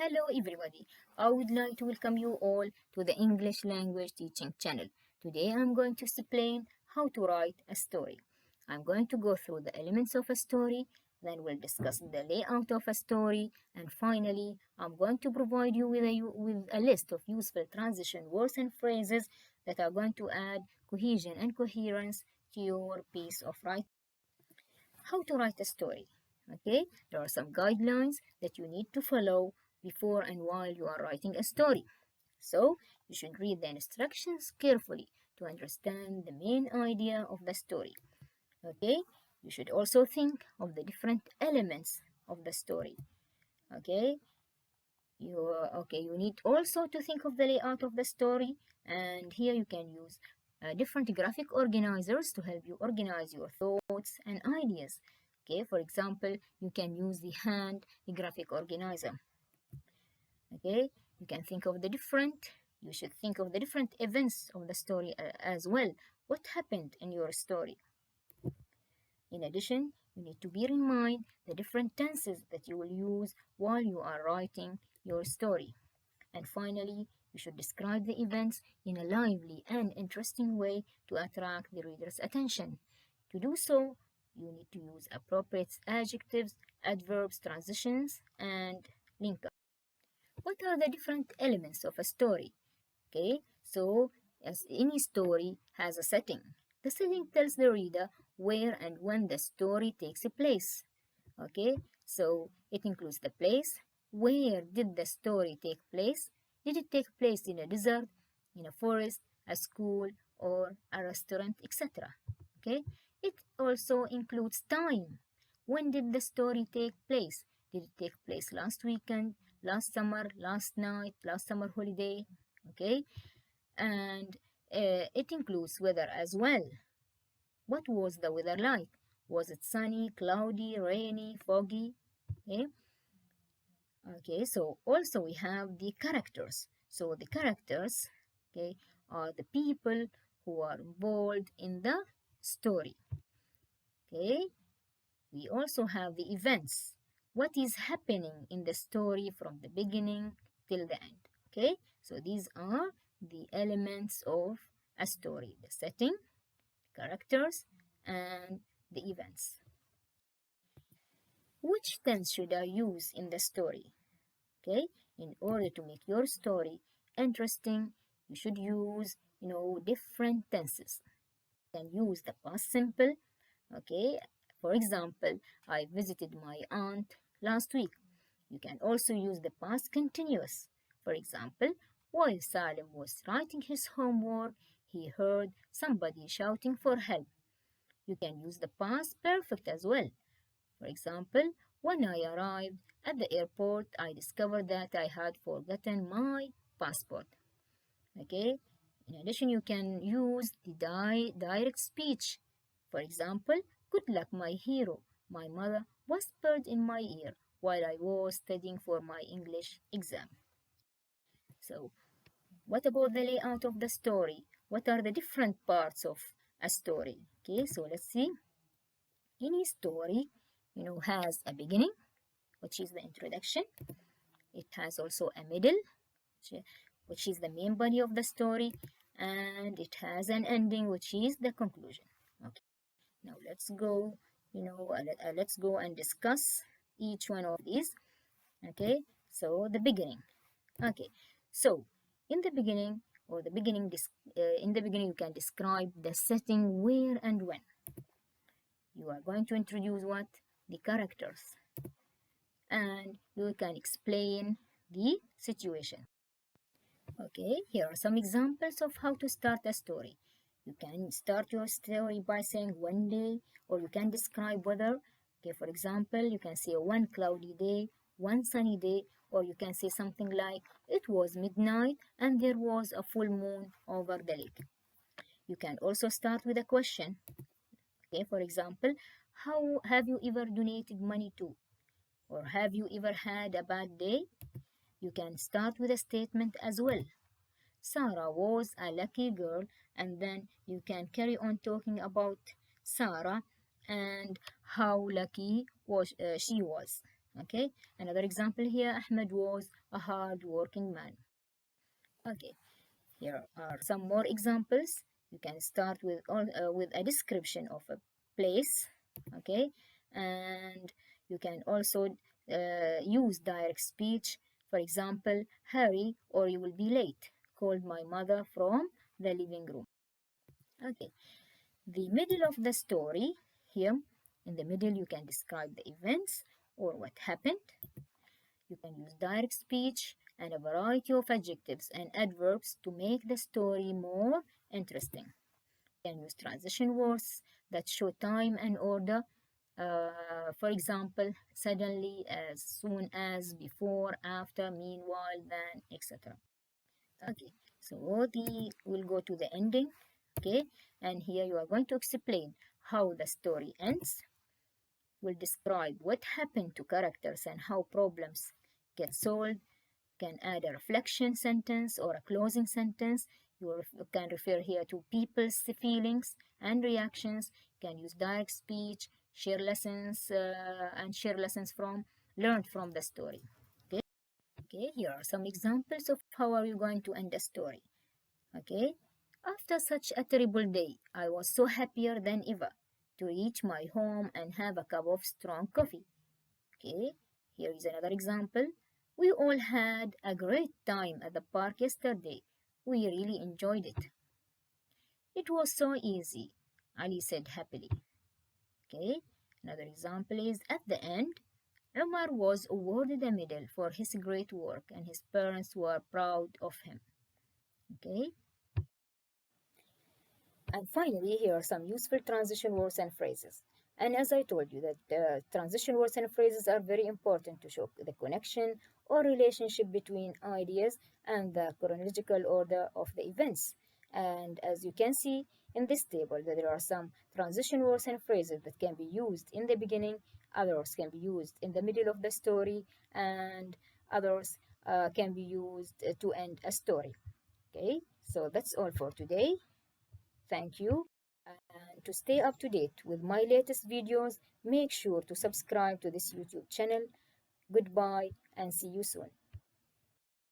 Hello everybody. I would like to welcome you all to the English language teaching channel. Today I'm going to explain how to write a story. I'm going to go through the elements of a story, then we'll discuss the layout of a story, and finally I'm going to provide you with a list of useful transition words and phrases that are going to add cohesion and coherence to your piece of writing. How to write a story. Okay, there are some guidelines that you need to follow before and while you are writing a story. So you should read the instructions carefully to understand the main idea of the story. Okay, you should also think of the different elements of the story. Okay, you need also to think of the layout of the story, and here you can use different graphic organizers to help you organize your thoughts and ideas. Okay, for example, you can use the hand graphic organizer. Okay, you can think of the different you should think of the different events of the story as well. What happened in your story? In addition, you need to bear in mind the different tenses that you will use while you are writing your story. And finally, you should describe the events in a lively and interesting way to attract the reader's attention. To do so, you need to use appropriate adjectives, adverbs, transitions, and link up. What are the different elements of a story? Okay, so as any story has a setting. The setting tells the reader where and when the story takes place. Okay, so it includes the place. Where did the story take place? Did it take place in a desert, in a forest, a school, or a restaurant, etc.? Okay, it also includes time. When did the story take place? Did it take place last weekend, last summer, last night, last summer holiday? Okay, and it includes weather as well. What was the weather like? Was it sunny, cloudy, rainy, foggy? Okay. Okay, so also we have the characters. So the characters, okay, are the people who are involved in the story. Okay, we also have the events. What is happening in the story from the beginning till the end? Okay, so these are the elements of a story: the setting, characters, and the events. Which tense should I use in the story? Okay, in order to make your story interesting, you should use different tenses. You can use the past simple. Okay, for example, I visited my aunt last week. You can also use the past continuous. For example, while Salim was writing his homework, he heard somebody shouting for help. You can use the past perfect as well. For example, when I arrived at the airport, I discovered that I had forgotten my passport. Okay. In addition, you can use the direct speech. For example, good luck, my hero. My mother whispered in my ear while I was studying for my English exam. So, what about the layout of the story? What are the different parts of a story? Okay, so let's see. Any story, has a beginning, which is the introduction. It has also a middle, which is the main body of the story, and it has an ending, which is the conclusion. Okay, now let's go and discuss each one of these. Okay, so the beginning. Okay, so in the beginning, in the beginning, you can describe the setting, where and when. You are going to introduce what? The characters. And you can explain the situation. Okay, here are some examples of how to start a story. You can start your story by saying one day, or you can describe weather. Okay, for example, you can say one cloudy day, one sunny day, or you can say something like it was midnight and there was a full moon over the lake. You can also start with a question. Okay, for example, how have you ever donated money to? Or have you ever had a bad day? You can start with a statement as well. Sarah was a lucky girl, and then you can carry on talking about Sarah and how lucky she was. Okay, another example here, Ahmed was a hard-working man. Okay, here are some more examples. You can start with a description of a place, okay, and you can also use direct speech. For example, hurry or you will be late. Called my mother from the living room. Okay, the middle of the story here. In the middle, you can describe the events or what happened. You can use direct speech and a variety of adjectives and adverbs to make the story more interesting. You can use transition words that show time and order. For example, suddenly, as soon as, before, after, meanwhile, then, etc. Okay, so we'll go to the ending. Okay, and here you are going to explain how the story ends. We'll describe what happened to characters and how problems get solved. Can add a reflection sentence or a closing sentence. You can refer here to people's feelings and reactions. You can use direct speech, share lessons, and share lessons from learned from the story. Okay. Okay. Here are some examples of how are you going to end a story. Okay. After such a terrible day, I was so happier than ever to reach my home and have a cup of strong coffee. Okay, here is another example. We all had a great time at the park yesterday. We really enjoyed it. It was so easy, Ali said happily. Okay, another example is at the end, Umar was awarded a medal for his great work and his parents were proud of him. Okay, and finally, here are some useful transition words and phrases. And as I told you, that transition words and phrases are very important to show the connection or relationship between ideas and the chronological order of the events. And as you can see in this table, that there are some transition words and phrases that can be used in the beginning, others can be used in the middle of the story, and others can be used to end a story. Okay, so that's all for today. Thank you. And to stay up to date with my latest videos, make sure to subscribe to this YouTube channel. Goodbye and see you soon.